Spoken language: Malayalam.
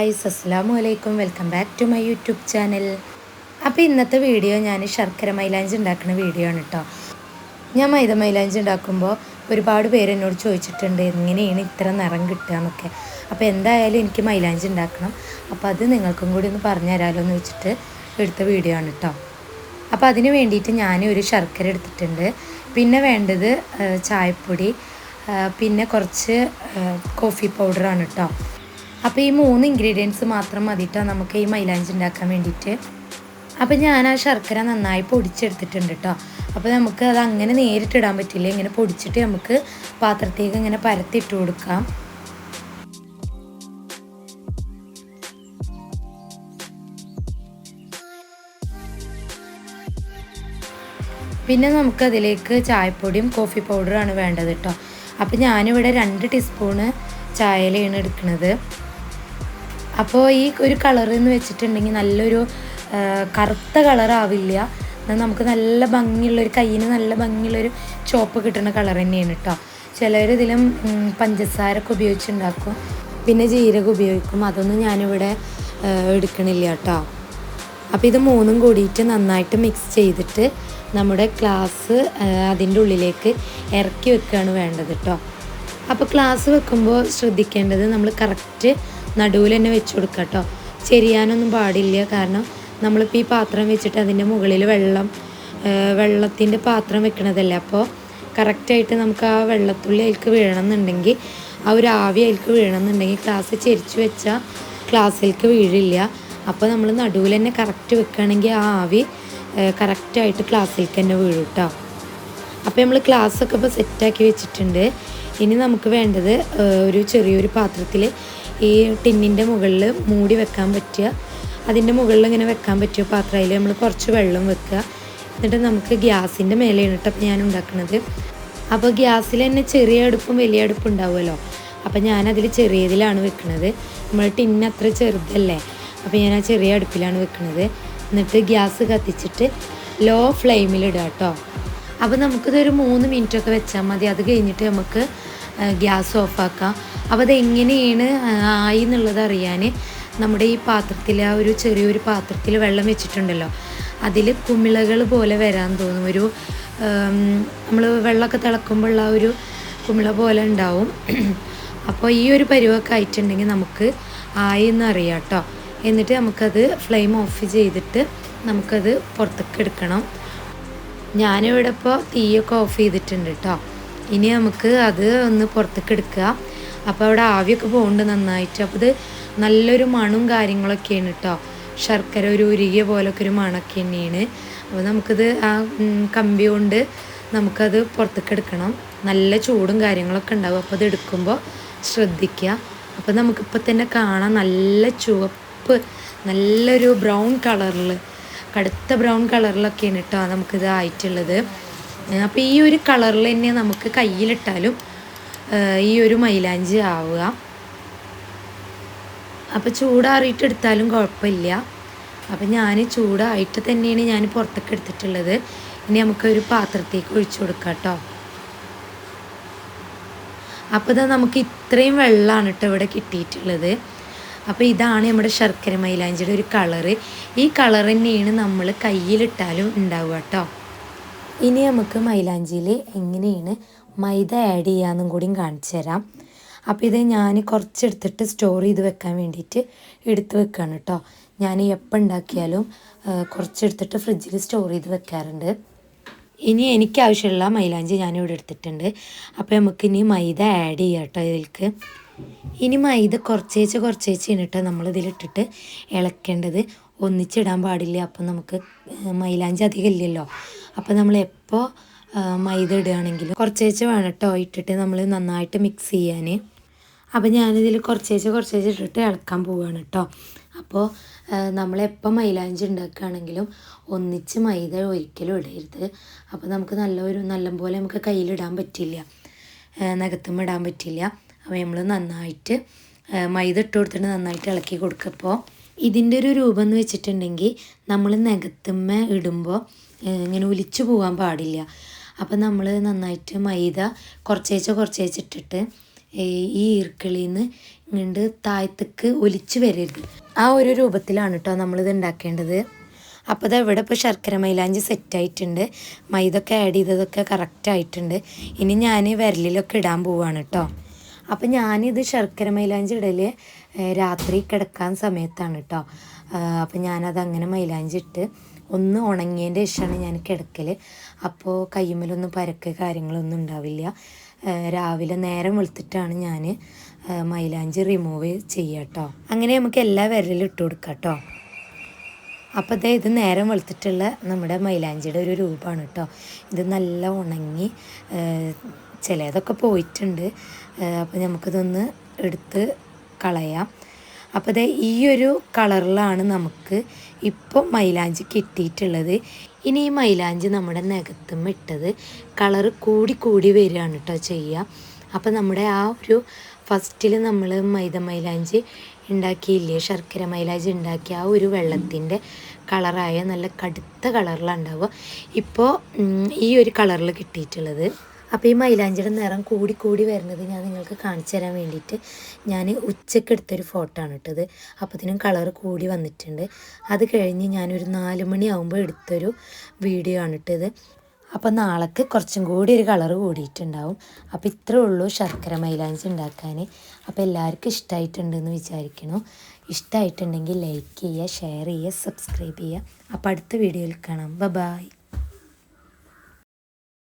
ഗായ്സ്, അസ്സലാമു അലൈക്കും. Welcome back to my YouTube channel. അപ്പോൾ ഇന്നത്തെ വീഡിയോ ഞാൻ ശർക്കര മൈലാഞ്ചി ഉണ്ടാക്കുന്ന വീഡിയോ ആണ് കേട്ടോ. ഞാൻ മൈദ മൈലാഞ്ചി ഉണ്ടാക്കുമ്പോൾ ഒരുപാട് പേര് എന്നോട് ചോദിച്ചിട്ടുണ്ട് എങ്ങനെയാണ് ഇത്ര നിറം കിട്ടുക എന്നൊക്കെ. അപ്പോൾ എന്തായാലും എനിക്ക് മൈലാഞ്ചി ഉണ്ടാക്കണം, അപ്പോൾ അത് നിങ്ങൾക്കും കൂടി ഒന്ന് പറഞ്ഞു തരാമല്ലോ എന്ന് വെച്ചിട്ട് എടുത്ത വീഡിയോ ആണ് കേട്ടോ. അപ്പോൾ അതിന് വേണ്ടിയിട്ട് ഞാൻ ഒരു ശർക്കര എടുത്തിട്ടുണ്ട്, പിന്നെ വേണ്ടത് ചായപ്പൊടി, പിന്നെ കുറച്ച് കോഫി പൗഡറാണ് കേട്ടോ. അപ്പോൾ ഈ 3 ഇൻഗ്രീഡിയൻസ് മാത്രം മതിട്ടോ നമുക്ക് ഈ മൈലാഞ്ചി ഉണ്ടാക്കാൻ വേണ്ടിയിട്ട്. അപ്പോൾ ഞാൻ ആ ശർക്കര നന്നായി പൊടിച്ചെടുത്തിട്ടുണ്ട് കേട്ടോ. അപ്പോൾ നമുക്ക് അത് അങ്ങനെ നേരിട്ടിടാൻ പറ്റില്ല, ഇങ്ങനെ പൊടിച്ചിട്ട് നമുക്ക് പാത്രത്തേക്ക് ഇങ്ങനെ പരത്തിയിട്ട് കൊടുക്കാം. പിന്നെ നമുക്കതിലേക്ക് ചായപ്പൊടിയും കോഫി പൗഡറാണ് വേണ്ടത് കേട്ടോ. അപ്പോൾ ഞാനിവിടെ 2 ടീസ്പൂണ് ചായയിലാണ് എടുക്കുന്നത്. അപ്പോൾ ഈ ഒരു കളറെന്ന് വെച്ചിട്ടുണ്ടെങ്കിൽ നല്ലൊരു കറുത്ത കളറാവില്ല, എന്നാൽ നമുക്ക് നല്ല ഭംഗിയുള്ളൊരു, കയ്യിന് നല്ല ഭംഗിയുള്ളൊരു ചോപ്പ് കിട്ടുന്ന കളർ തന്നെയാണ് കേട്ടോ. ചിലരിതിലും പഞ്ചസാരൊക്കെ ഉപയോഗിച്ചുണ്ടാക്കും, പിന്നെ ജീരകം ഉപയോഗിക്കും. അതൊന്നും ഞാനിവിടെ എടുക്കണില്ല കേട്ടോ. അപ്പോൾ ഇത് 3ഉം കൂടിയിട്ട് നന്നായിട്ട് മിക്സ് ചെയ്തിട്ട് നമ്മുടെ ഗ്ലാസ് അതിൻ്റെ ഉള്ളിലേക്ക് ഇറക്കി വെക്കുകയാണ് വേണ്ടത് കേട്ടോ. അപ്പോൾ ഗ്ലാസ് വെക്കുമ്പോൾ ശ്രദ്ധിക്കേണ്ടത് നമ്മൾ കറക്റ്റ് നടുവിൽ തന്നെ വെച്ച് കൊടുക്കുക കേട്ടോ. ചെരിയാനൊന്നും പാടില്ല, കാരണം നമ്മളിപ്പോൾ ഈ പാത്രം വെച്ചിട്ട് അതിൻ്റെ മുകളിൽ വെള്ളത്തിൻ്റെ പാത്രം വെക്കണതല്ലേ. അപ്പോൾ കറക്റ്റായിട്ട് നമുക്ക് ആ വെള്ളത്തുള്ളി അതിലേക്ക് വീഴണമെന്നുണ്ടെങ്കിൽ, ആ ഒരു ആവി അതിലേക്ക് വീഴണമെന്നുണ്ടെങ്കിൽ ഗ്ലാസ് ചെരിച്ച് വെച്ചാൽ ഗ്ലാസ്സിലേക്ക് വീഴില്ല. അപ്പോൾ നമ്മൾ നടുവിൽ തന്നെ കറക്റ്റ് വെക്കുകയാണെങ്കിൽ ആ ആവി കറക്റ്റായിട്ട് ഗ്ലാസ്സിലേക്ക് തന്നെ വീഴും കേട്ടോ. അപ്പോൾ നമ്മൾ ഗ്ലാസ്സൊക്കെ ഇപ്പോൾ സെറ്റാക്കി വെച്ചിട്ടുണ്ട്. ഇനി നമുക്ക് വേണ്ടത് ഒരു ചെറിയൊരു പാത്രത്തിൽ ഈ ടിന്നിൻ്റെ മുകളിൽ മൂടി വെക്കാൻ പറ്റുക, അതിൻ്റെ മുകളിൽ ഇങ്ങനെ വെക്കാൻ പറ്റിയ പാത്രത്തിൽ നമ്മൾ കുറച്ച് വെള്ളം വെക്കുക. എന്നിട്ട് നമുക്ക് ഗ്യാസിൻ്റെ മേലെയാണ് കേട്ടോ ഞാൻ ഉണ്ടാക്കുന്നത്. അപ്പോൾ ഗ്യാസിൽ തന്നെ ചെറിയ അടുപ്പും വലിയ അടുപ്പും ഉണ്ടാവുമല്ലോ. അപ്പോൾ ഞാനതിൽ ചെറിയതിലാണ് വെക്കുന്നത്, നമ്മൾ ടിന്ന് അത്ര ചെറുതല്ലേ. അപ്പോൾ ഞാൻ ആ ചെറിയ അടുപ്പിലാണ് വെക്കുന്നത്. എന്നിട്ട് ഗ്യാസ് കത്തിച്ചിട്ട് ലോ ഫ്ലെയിമിലിടുക കേട്ടോ. അപ്പോൾ നമുക്കിതൊരു 3 മിനിറ്റൊക്കെ വെച്ചാൽ മതി. അത് കഴിഞ്ഞിട്ട് നമുക്ക് ഗ്യാസ് ഓഫാക്കാം. അപ്പോൾ അതെങ്ങനെയാണ് ആയി എന്നുള്ളത് അറിയാൻ നമ്മുടെ ഈ പാത്രത്തിൽ, ആ ഒരു ചെറിയൊരു പാത്രത്തിൽ വെള്ളം വെച്ചിട്ടുണ്ടല്ലോ, അതിൽ കുമിളകൾ പോലെ വരാൻ തോന്നും. ഒരു നമ്മൾ വെള്ളമൊക്കെ തിളക്കുമ്പോഴുള്ള ആ ഒരു കുമിള പോലെ ഉണ്ടാവും. അപ്പോൾ ഈ ഒരു പരുവൊക്കെ ആയിട്ടുണ്ടെങ്കിൽ നമുക്ക് ആയി എന്നറിയാം കേട്ടോ. എന്നിട്ട് നമുക്കത് ഫ്ലെയിം ഓഫ് ചെയ്തിട്ട് നമുക്കത് പുറത്തേക്ക് എടുക്കണം. ഞാനിവിടെ ഇപ്പോൾ തീയൊക്കെ ഓഫ് ചെയ്തിട്ടുണ്ട് കേട്ടോ. ഇനി നമുക്ക് അത് ഒന്ന് പുറത്തേക്ക് എടുക്കുക. അപ്പോൾ അവിടെ ആവിയൊക്കെ പോകുന്നുണ്ട് നന്നായിട്ട്. അപ്പോൾ ഇത് നല്ലൊരു മണവും കാര്യങ്ങളൊക്കെയാണ് കേട്ടോ. ശർക്കര ഒരു ഉരുകിയ പോലൊക്കെ ഒരു മണമൊക്കെ തന്നെയാണ്. അപ്പോൾ നമുക്കിത് ആ കമ്പി കൊണ്ട് നമുക്കത് പുറത്തേക്ക് എടുക്കണം. നല്ല ചൂടും കാര്യങ്ങളൊക്കെ ഉണ്ടാവും. അപ്പോൾ അത് എടുക്കുമ്പോൾ ശ്രദ്ധിക്കുക. അപ്പോൾ നമുക്കിപ്പോൾ തന്നെ കാണാം നല്ല ചുവപ്പ്, നല്ലൊരു ബ്രൗൺ കളറിൽ, കടുത്ത ബ്രൗൺ കളറിലൊക്കെയാണ് കേട്ടോ നമുക്കിത് ആയിട്ടുള്ളത്. അപ്പോൾ ഈ ഒരു കളറിൽ തന്നെ നമുക്ക് കയ്യിലിട്ടാലും ഈ ഒരു മൈലാഞ്ചി ആവുക. അപ്പോൾ ചൂടാറിയിട്ട് എടുത്താലും കുഴപ്പമില്ല. അപ്പോൾ ഞാൻ ചൂടായിട്ട് തന്നെയാണ് ഞാൻ പുറത്തേക്ക് എടുത്തിട്ടുള്ളത്. ഇനി നമുക്കൊരു പാത്രത്തേക്ക് ഒഴിച്ചു കൊടുക്കാം കേട്ടോ. അപ്പോൾ ഇതാ നമുക്ക് ഇത്രയും വെള്ളമാണ് കേട്ടോ ഇവിടെ കിട്ടിയിട്ടുള്ളത്. അപ്പോൾ ഇതാണ് നമ്മുടെ ശർക്കര മൈലാഞ്ചിയുടെ ഒരു കളറ്. ഈ കളർ തന്നെയാണ് നമ്മൾ കയ്യിലിട്ടാലും ഉണ്ടാവുക കേട്ടോ. ഇനി നമുക്ക് മൈലാഞ്ചിയിൽ എങ്ങനെയാണ് മൈദ ആഡ് ചെയ്യാമെന്നും കൂടിയും കാണിച്ചു തരാം. അപ്പോൾ ഇത് ഞാൻ കുറച്ചെടുത്തിട്ട് സ്റ്റോർ ചെയ്ത് വെക്കാൻ വേണ്ടിയിട്ട് എടുത്ത് വെക്കുകയാണ് കേട്ടോ. ഞാൻ എപ്പോൾ ഉണ്ടാക്കിയാലും കുറച്ചെടുത്തിട്ട് ഫ്രിഡ്ജിൽ സ്റ്റോർ ചെയ്ത് വെക്കാറുണ്ട്. ഇനി എനിക്കാവശ്യമുള്ള മൈലാഞ്ചി ഞാനിവിടെ എടുത്തിട്ടുണ്ട്. അപ്പോൾ നമുക്കിനി മൈദ ആഡ് ചെയ്യാം കേട്ടോ ഇതിലേക്ക്. ഇനി മൈദ കുറച്ചേച്ചാണ് കേട്ടോ നമ്മളിതിലിട്ടിട്ട് ഇളക്കേണ്ടത്, ഒന്നിച്ചിടാൻ പാടില്ല. അപ്പോൾ നമുക്ക് മൈലാഞ്ചി അധികം ഇല്ലല്ലോ. അപ്പോൾ നമ്മൾ എപ്പോൾ മൈദ ഇടുകയാണെങ്കിലും കുറച്ചേച്ച് വേണം കേട്ടോ ഇട്ടിട്ട് നമ്മൾ നന്നായിട്ട് മിക്സ് ചെയ്യാൻ. അപ്പോൾ ഞാനിതിൽ കുറച്ചേച്ച് ഇട്ടിട്ട് ഇളക്കാൻ പോവുകയാണ് കേട്ടോ. അപ്പോൾ നമ്മളെപ്പോൾ മൈലാഞ്ചി ഉണ്ടാക്കുകയാണെങ്കിലും ഒന്നിച്ച് മൈദ ഒരിക്കലും ഇടരുത്. അപ്പോൾ നമുക്ക് നല്ലപോലെ നമുക്ക് കയ്യിലിടാൻ പറ്റില്ല, നഖത്തും ഇടാൻ പറ്റില്ല. അപ്പോൾ നമ്മൾ നന്നായിട്ട് മൈദ ഇട്ട് കൊടുത്തിട്ട് നന്നായിട്ട് ഇളക്കി കൊടുക്കുമ്പോൾ ഇതിൻ്റെ ഒരു രൂപം എന്ന് വെച്ചിട്ടുണ്ടെങ്കിൽ നമ്മൾ നഖത്തുമ്മ ഇടുമ്പോൾ ഇങ്ങനെ ഒലിച്ചു പോകാൻ പാടില്ല. അപ്പോൾ നമ്മൾ നന്നായിട്ട് മൈദ കുറച്ചേച്ച് ഇട്ടിട്ട് ഈ ഈർക്കിളിയിൽ നിന്ന് ഇങ്ങോട്ട് താഴത്തേക്ക് ഒലിച്ച് വരരുത്. ആ ഒരു രൂപത്തിലാണ് കേട്ടോ നമ്മളിത് ഉണ്ടാക്കേണ്ടത്. അപ്പോൾ ഇത് ഇവിടെ ഇപ്പോൾ ശർക്കര മൈലാഞ്ചി സെറ്റായിട്ടുണ്ട്. മൈദൊക്കെ ആഡ് ചെയ്തതൊക്കെ കറക്റ്റായിട്ടുണ്ട്. ഇനി ഞാൻ വിരലിലൊക്കെ ഇടാൻ പോവുകയാണ് കേട്ടോ. അപ്പോൾ ഞാനിത് ശർക്കര മൈലാഞ്ചി ഇടൽ രാത്രി കിടക്കാൻ സമയത്താണ് കേട്ടോ. അപ്പോൾ ഞാനതങ്ങനെ മൈലാഞ്ചി ഇട്ട് ഒന്ന് ഉണങ്ങിയതിൻ്റെ ശേഷമാണ് ഞാൻ കിടക്കൽ. അപ്പോൾ കയ്യുമ്മലൊന്നും പരക്ക് കാര്യങ്ങളൊന്നും ഉണ്ടാവില്ല. രാവിലെ നേരം വെളുത്തിട്ടാണ് ഞാൻ മൈലാഞ്ചി റിമൂവ് ചെയ്യുക കേട്ടോ. അങ്ങനെ നമുക്ക് എല്ലാ വിരലിലും ഇട്ട് കൊടുക്കാം കേട്ടോ. അപ്പോൾ ഇത് നേരം വെളുത്തിട്ടുള്ള നമ്മുടെ മൈലാഞ്ചിയുടെ ഒരു രൂപമാണ് കേട്ടോ. ഇത് നല്ല ഉണങ്ങി ചിലതൊക്കെ പോയിട്ടുണ്ട്. അപ്പോൾ നമുക്കിതൊന്ന് എടുത്ത് കളയാം. അപ്പോൾ ഈ ഒരു കളറിലാണ് നമുക്ക് ഇപ്പോൾ മൈലാഞ്ചി കിട്ടിയിട്ടുള്ളത്. ഇനി ഈ മൈലാഞ്ചി നമ്മുടെ നഖത്തും ഇട്ടത് കളറ് കൂടി കൂടി വരികയാണ് കേട്ടോ ചെയ്യുക. അപ്പോൾ നമ്മുടെ ആ ഒരു ഫസ്റ്റിൽ നമ്മൾ മൈദ മൈലാഞ്ചി ഉണ്ടാക്കിയില്ലേ, ശർക്കര മൈലാഞ്ചി ഉണ്ടാക്കിയ ആ ഒരു വെള്ളത്തിൻ്റെ കളറായ നല്ല കടുത്ത കളറിലാണ് ഉണ്ടാവുക. ഇപ്പോൾ ഈ ഒരു കളറിൽ കിട്ടിയിട്ടുള്ളത്. അപ്പോൾ ഈ മൈലാഞ്ചിയുടെ നിറം കൂടി കൂടി വരുന്നത് ഞാൻ നിങ്ങൾക്ക് കാണിച്ചു തരാൻ വേണ്ടിയിട്ട് ഞാൻ ഉച്ചയ്ക്ക് എടുത്തൊരു ഫോട്ടോ ആണ് ഇട്ടത്. അപ്പോഴത്തേനും കളർ കൂടി വന്നിട്ടുണ്ട്. അത് കഴിഞ്ഞ് ഞാനൊരു 4 മണിയാകുമ്പോൾ എടുത്തൊരു വീഡിയോ ആണ് ഇട്ടത്. അപ്പോൾ നാളേക്ക് കുറച്ചും കൂടി ഒരു കളറ് കൂടിയിട്ടുണ്ടാവും. അപ്പോൾ ഇത്രേ ഉള്ളൂ ശർക്കര മൈലാഞ്ചി ഉണ്ടാക്കാൻ. അപ്പോൾ എല്ലാവർക്കും ഇഷ്ടമായിട്ടുണ്ടെന്ന് വിചാരിക്കണം. ഇഷ്ടമായിട്ടുണ്ടെങ്കിൽ ലൈക്ക് ചെയ്യുക, ഷെയർ ചെയ്യുക, സബ്സ്ക്രൈബ് ചെയ്യുക. അപ്പോൾ അടുത്ത വീഡിയോയിൽ കാണാം. ബൈ.